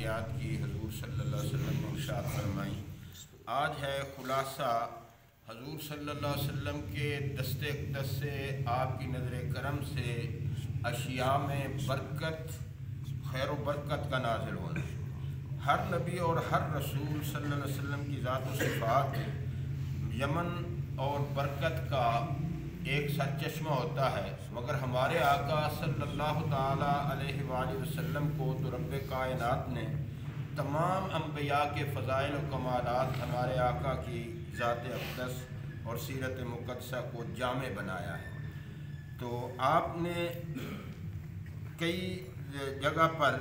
واقعات کی حضور صلی اللہ علیہ وسلم نے ارشاد فرمائیں۔ آج ہے خلاصہ حضور صلی اللہ علیہ وسلم کے دست اقدس سے، آپ کی نظر کرم سے اشیاء میں برکت، خیر و برکت کا نازل ہونا۔ ہر نبی اور ہر رسول صلی اللہ علیہ وسلم کی ذات و صفات یمن اور برکت کا ایک سرچشمہ ہوتا ہے، مگر ہمارے آقا صلی اللہ تعالیٰ علیہ وآلہ وسلم کو تو رب کائنات نے تمام انبیاء کے فضائل و کمالات ہمارے آقا کی ذات اقدس اور سیرت مقدسہ کو جامع بنایا ہے۔ تو آپ نے کئی جگہ پر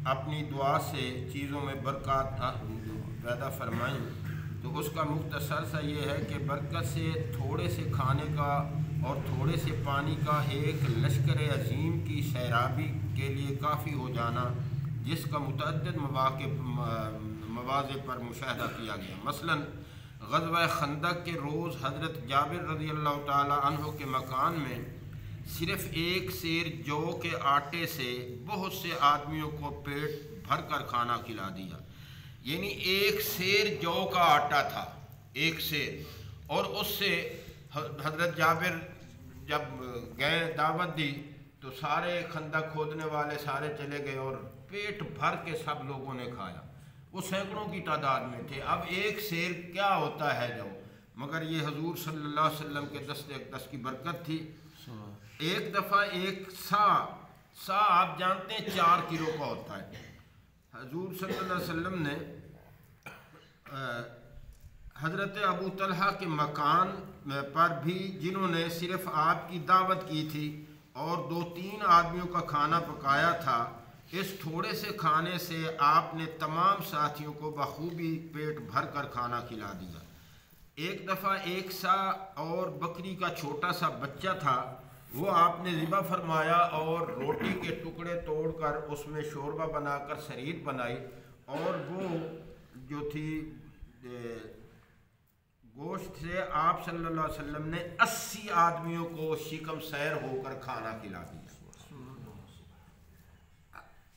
اپنی دعا سے چیزوں میں برکات پیدا فرمائیں، تو اس کا مختصر سا یہ ہے کہ برکت سے تھوڑے سے کھانے کا اور تھوڑے سے پانی کا ایک لشکر عظیم کی سیرابی کے لیے کافی ہو جانا، جس کا متعدد مواضع پر مشاہدہ کیا گیا۔ مثلاً غزوہ خندق کے روز حضرت جابر رضی اللہ تعالی عنہ کے مکان میں صرف ایک سیر جو کے آٹے سے بہت سے آدمیوں کو پیٹ بھر کر کھانا کھلا دیا۔ یعنی ایک سیر جو کا آٹا تھا، ایک سیر، اور اس سے حضرت جابر جب گئے دعوت دی تو سارے خندق کھودنے والے سارے چلے گئے اور پیٹ بھر کے سب لوگوں نے کھایا۔ وہ سینکڑوں کی تعداد میں تھے۔ اب ایک سیر کیا ہوتا ہے جو، مگر یہ حضور صلی اللہ علیہ وسلم کے دست اقدس کی برکت تھی۔ ایک دفعہ ایک سا آپ جانتے ہیں 4 کلو کا ہوتا ہے۔ حضور صلی اللہ علیہ وسلم نے حضرت ابو طلحہ کے مکان پر بھی، جنہوں نے صرف آپ کی دعوت کی تھی اور 2-3 آدمیوں کا کھانا پکایا تھا، اس تھوڑے سے کھانے سے آپ نے تمام ساتھیوں کو بخوبی پیٹ بھر کر کھانا کھلا دیا۔ ایک دفعہ ایک سا اور بکری کا چھوٹا سا بچہ تھا، وہ آپ نے ذبح فرمایا اور روٹی کے ٹکڑے توڑ کر اس میں شوربہ بنا کر سرید بنائی، اور وہ جو تھی گوشت سے آپ صلی اللہ علیہ وسلم نے 80 آدمیوں کو شکم سیر ہو کر کھانا کھلا دیا۔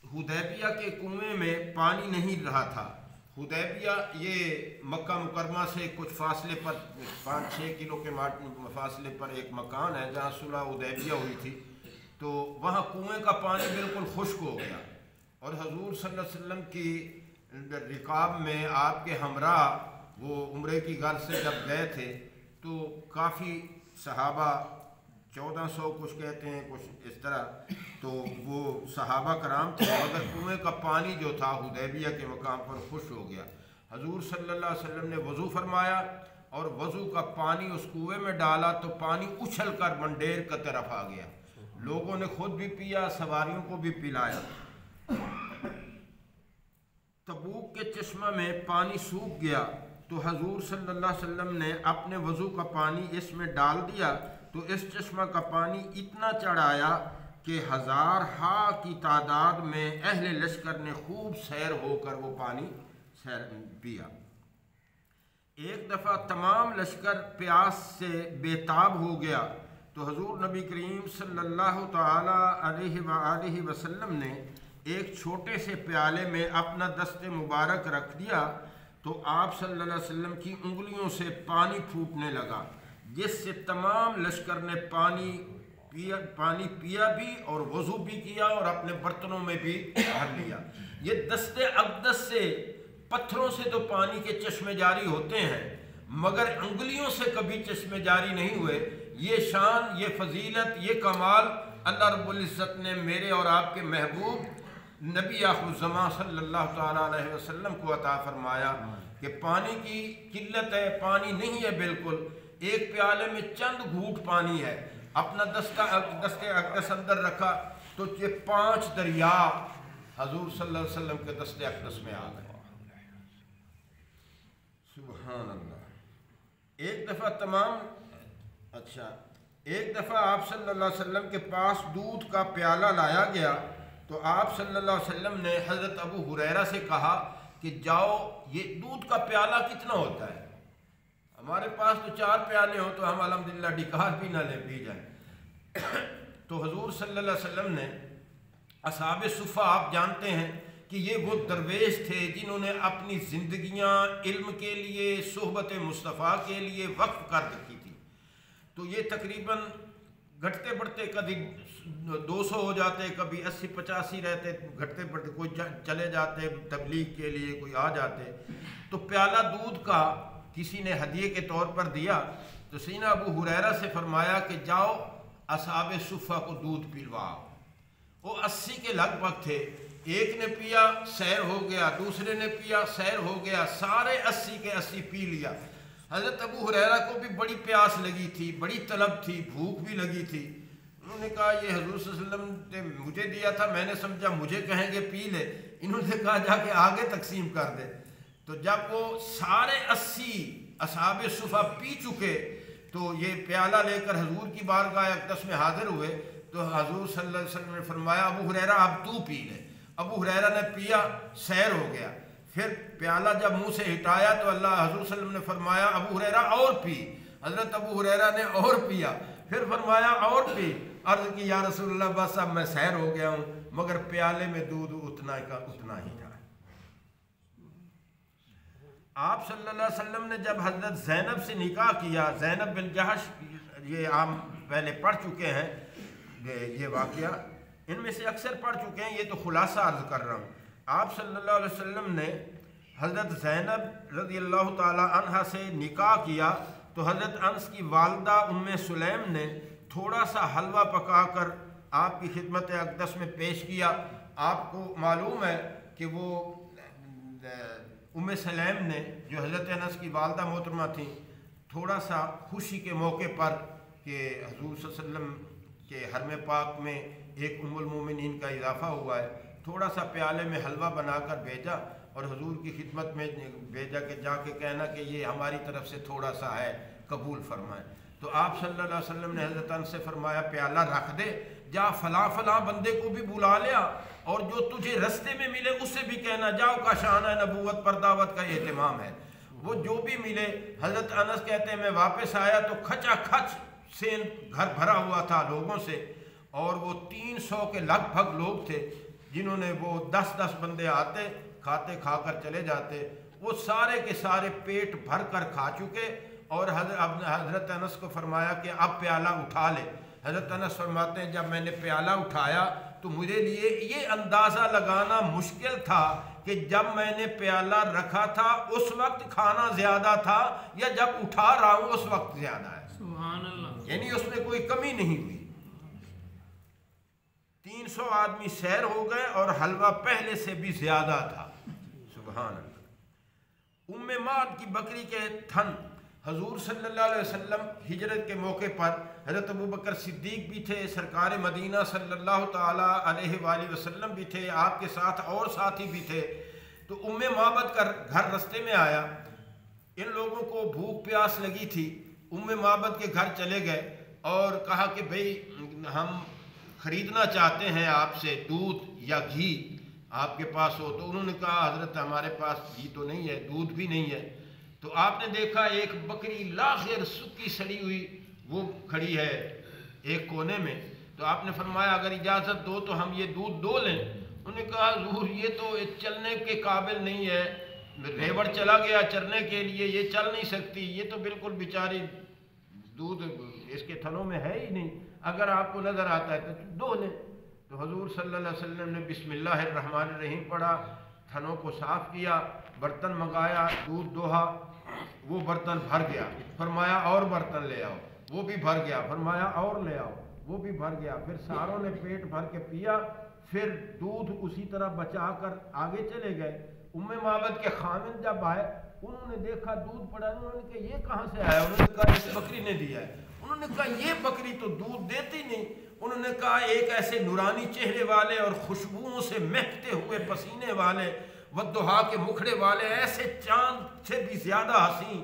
حدیبیہ کے کنویں میں پانی نہیں رہا تھا۔ حدیبیہ یہ مکہ مکرمہ سے کچھ فاصلے پر 5-6 کلو کے فاصلے پر ایک مکان ہے جہاں صلح حدیبیہ ہوئی تھی، تو وہاں کنویں کا پانی بالکل خشک ہو گیا، اور حضور صلی اللہ علیہ وسلم کی رکاب میں آپ کے ہمراہ وہ عمرے کی غرض سے جب گئے تھے تو کافی صحابہ، 1400 کچھ کہتے ہیں کچھ اس طرح، تو وہ صحابہ کرام تھے، مگر کنویں کا پانی جو تھا حدیبیہ کے مقام پر خشک ہو گیا۔ حضور صلی اللہ علیہ وسلم نے وضو فرمایا اور وضو کا پانی اس کنویں میں ڈالا تو پانی اچھل کر منڈیر کی طرف آ گیا۔ لوگوں نے خود بھی پیا، سواریوں کو بھی پلایا۔ تبوک کے چشمہ میں پانی سوکھ گیا تو حضور صلی اللہ علیہ وسلم نے اپنے وضو کا پانی اس میں ڈال دیا، تو اس چشمہ کا پانی اتنا چڑھ آیا کہ 1000 کی تعداد میں اہل لشکر نے خوب سیر ہو کر وہ پانی پیا۔ ایک دفعہ تمام لشکر پیاس سے بے تاب ہو گیا تو حضور نبی کریم صلی اللہ تعالی علیہ وآلہ وسلم نے ایک چھوٹے سے پیالے میں اپنا دست مبارک رکھ دیا، تو آپ صلی اللہ علیہ وسلم کی انگلیوں سے پانی پھوٹنے لگا، جس سے تمام لشکر نے پانی پیا بھی اور وضو بھی کیا اور اپنے برتنوں میں بھی بھر لیا۔ یہ دست اقدس سے، پتھروں سے تو پانی کے چشمے جاری ہوتے ہیں، مگر انگلیوں سے کبھی چشمے جاری نہیں ہوئے۔ یہ شان، یہ فضیلت، یہ کمال اللہ رب العزت نے میرے اور آپ کے محبوب نبی آخر الزماں صلی اللہ تعالیٰ علیہ وسلم کو عطا فرمایا کہ پانی کی قلت ہے، پانی نہیں ہے بالکل، ایک پیالے میں چند گھوٹ پانی ہے، اپنا دست اقدس اندر رکھا تو یہ 5 دریا حضور صلی اللہ علیہ وسلم کے دست اقدس میں آ گئے۔ سبحان اللہ۔ ایک دفعہ آپ صلی اللہ علیہ وسلم کے پاس دودھ کا پیالہ لایا گیا تو آپ صلی اللہ علیہ وسلم نے حضرت ابو ہریرہ سے کہا کہ جاؤ، یہ دودھ کا پیالہ کتنا ہوتا ہے؟ ہمارے پاس تو 4 پیالے ہوں تو ہم الحمدللہ ڈکار بھی نہ لے پی جائیں۔ تو حضور صلی اللہ علیہ وسلم نے اصحاب صفہ، آپ جانتے ہیں کہ یہ وہ درویش تھے جنہوں نے اپنی زندگیاں علم کے لیے، صحبت مصطفیٰ کے لیے وقف کر رکھی تھی۔ تو یہ تقریباً گھٹتے بڑھتے کبھی 200 ہو جاتے، کبھی 80-85 رہتے، گھٹتے بڑھتے کوئی چلے جاتے تبلیغ کے لیے، کوئی آ جاتے۔ تو پیالہ دودھ کا کسی نے ہدیے کے طور پر دیا، تو سیدنا ابو ہریرہ سے فرمایا کہ جاؤ اصحاب صفہ کو دودھ پلواؤ۔ وہ 80 کے لگ بھگ تھے، ایک نے پیا سیر ہو گیا، دوسرے نے پیا سیر ہو گیا، سارے 80 کے 80 پی لیا۔ حضرت ابو ہریرہ کو بھی بڑی پیاس لگی تھی، بڑی طلب تھی، بھوک بھی لگی تھی۔ انہوں نے کہا یہ حضور صلی اللہ علیہ وسلم نے مجھے دیا تھا، میں نے سمجھا مجھے کہیں گے پی لے۔ انہوں نے کہا جا کے آگے تقسیم کر دے۔ تو جب وہ سارے 80 اصحاب صفہ پی چکے تو یہ پیالہ لے کر حضور کی بارگاہ اقدس میں حاضر ہوئے، تو حضور صلی اللہ علیہ وسلم نے فرمایا ابو ہریرہ اب تو پی لے۔ ابو ہریرہ نے پیا، سیر ہو گیا۔ پھر پیالہ جب منہ سے ہٹایا تو اللہ حضور صلی اللہ علیہ وسلم نے فرمایا ابو ہریرہ اور پی۔ حضرت ابو ہریرہ نے اور پیا، پھر فرمایا اور پی۔ عرض کی یا رسول اللہ بس اب میں سیر ہو گیا ہوں، مگر پیالے میں دودھ اتنا ہی تھا۔ آپ صلی اللہ علیہ وسلم نے جب حضرت زینب سے نکاح کیا، زینب بن جہش، یہ آپ پہلے پڑھ چکے ہیں یہ واقعہ، ان میں سے اکثر پڑھ چکے ہیں، یہ تو خلاصہ عرض کر رہا ہوں۔ آپ صلی اللہ علیہ وسلم نے حضرت زینب رضی اللہ تعالی عنہ سے نکاح کیا تو حضرت انس کی والدہ ام سلیم نے تھوڑا سا حلوہ پکا کر آپ کی خدمت اقدس میں پیش کیا۔ آپ کو معلوم ہے کہ وہ ام سلیم نے جو حضرت انس کی والدہ محترمہ تھیں، تھوڑا سا خوشی کے موقع پر کہ حضور صلی اللہ علیہ وسلم کے حرم پاک میں ایک ام المومنین کا اضافہ ہوا ہے، تھوڑا سا پیالے میں حلوہ بنا کر بھیجا اور حضور کی خدمت میں بھیجا کہ جا کے کہنا کہ یہ ہماری طرف سے تھوڑا سا ہے، قبول فرمائیں۔ تو آپ صلی اللہ علیہ وسلم نے حضرت انس سے فرمایا پیالہ رکھ دے، جا فلاں فلاں بندے کو بھی بلا لیا اور جو تجھے رستے میں ملے اس سے بھی کہنا جاؤ کا شانہ نبوت پر دعوت کا اہتمام ہے۔ وہ جو بھی ملے، حضرت انس کہتے ہیں میں واپس آیا تو کھچا کھچ سین گھر بھرا ہوا تھا لوگوں سے، اور وہ 300 کے لگ بھگ لوگ تھے جنہوں نے وہ 10-10 بندے آتے کھاتے کھا کر چلے جاتے، وہ سارے کے سارے پیٹ بھر کر کھا چکے۔ اور حضرت انس کو فرمایا کہ اب پیالہ اٹھا لے۔ حضرت انس فرماتے ہیں جب میں نے پیالہ اٹھایا تو مجھے لیے یہ اندازہ لگانا مشکل تھا کہ جب میں نے پیالہ رکھا تھا اس وقت کھانا زیادہ تھا یا جب اٹھا رہا ہوں اس وقت زیادہ ہے۔ سبحان اللہ، یعنی اس میں کوئی کمی نہیں ہوئی۔ 300 آدمی سیر ہو گئے اور حلوہ پہلے سے بھی زیادہ تھا۔ سبحان اللہ۔ ام معد کی بکری کے تھن حضور صلی اللہ علیہ وسلم ہجرت کے موقع پر، حضرت ابوبکر صدیق بھی تھے، سرکار مدینہ صلی اللہ تعالی علیہ وآلہ وسلم بھی تھے، آپ کے ساتھ اور ساتھی بھی تھے۔ تو ام معبد کا گھر رستے میں آیا، ان لوگوں کو بھوک پیاس لگی تھی، ام معبد کے گھر چلے گئے اور کہا کہ بھئی ہم خریدنا چاہتے ہیں آپ سے دودھ یا گھی، آپ کے پاس ہو۔ تو انہوں نے کہا حضرت ہمارے پاس گھی تو نہیں ہے، دودھ بھی نہیں ہے۔ تو آپ نے دیکھا ایک بکری لاخر سکی سڑی ہوئی وہ کھڑی ہے ایک کونے میں، تو آپ نے فرمایا اگر اجازت دو تو ہم یہ دودھ دو لیں۔ انہوں نے کہا حضور یہ تو چلنے کے قابل نہیں ہے، ریوڑ چلا گیا چرنے کے لیے، یہ چل نہیں سکتی، یہ تو بالکل بیچاری دودھ اس کے تھنوں میں ہے ہی نہیں، اگر آپ کو نظر آتا ہے تو دو لیں۔ تو حضور صلی اللہ علیہ وسلم نے بسم اللہ الرحمن الرحیم پڑھا، تھنوں کو صاف کیا، برتن منگایا، دودھ دوہا، وہ برتن بھر گیا، فرمایا اور برتن لے آؤ، وہ بھی بھر گیا، فرمایا اور لے آؤ، وہ بھی بھر گیا۔ پھر ساروں نے پیٹ بھر کے پیا، پھر دودھ اسی طرح بچا کر آگے چلے گئے۔ ام معبد کے خامن جب آئے انہوں نے دیکھا دودھ پڑا، انہوں نے کہا یہ کہاں سے آیا؟ انہوں نے کہا اس بکری نے دیا ہے۔ انہوں نے کہا یہ بکری تو دودھ دیتی نہیں۔ انہوں نے کہا ایک ایسے نورانی چہرے والے اور خوشبوؤں سے مہکتے ہوئے پسینے والے والضحیٰ کے مکھڑے والے، ایسے چاند سے بھی زیادہ حسین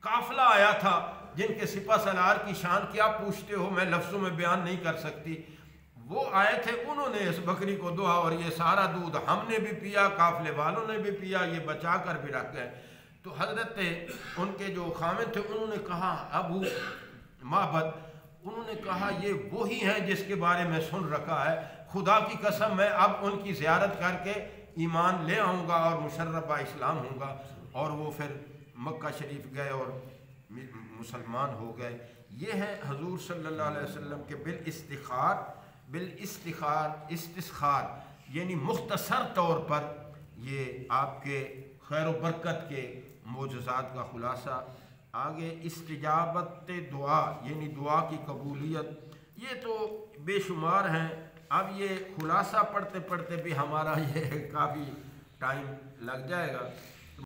قافلہ آیا تھا جن کے سپہ سالار کی شان کیا پوچھتے ہو، میں لفظوں میں بیان نہیں کر سکتی۔ وہ آئے تھے، انہوں نے اس بکری کو دعا، اور یہ سارا دودھ ہم نے بھی پیا، قافلے والوں نے بھی پیا، یہ بچا کر بھی رکھ گئے۔ تو حضرت ان کے جو خامن تھے انہوں نے کہا ابو معبد، انہوں نے کہا یہ وہی ہیں جس کے بارے میں سن رکھا ہے، خدا کی قسم میں اب ان کی زیارت کر کے ایمان لے آؤں گا اور مشربہ اسلام ہوں گا، اور وہ پھر مکہ شریف گئے اور مسلمان ہو گئے۔ یہ ہے حضور صلی اللہ علیہ وسلم کے استسخار یعنی مختصر طور پر یہ آپ کے خیر و برکت کے معجزات کا خلاصہ۔ آگے استجابت دعا یعنی دعا کی قبولیت، یہ تو بے شمار ہیں۔ اب یہ خلاصہ پڑھتے پڑھتے بھی ہمارا یہ کافی ٹائم لگ جائے گا۔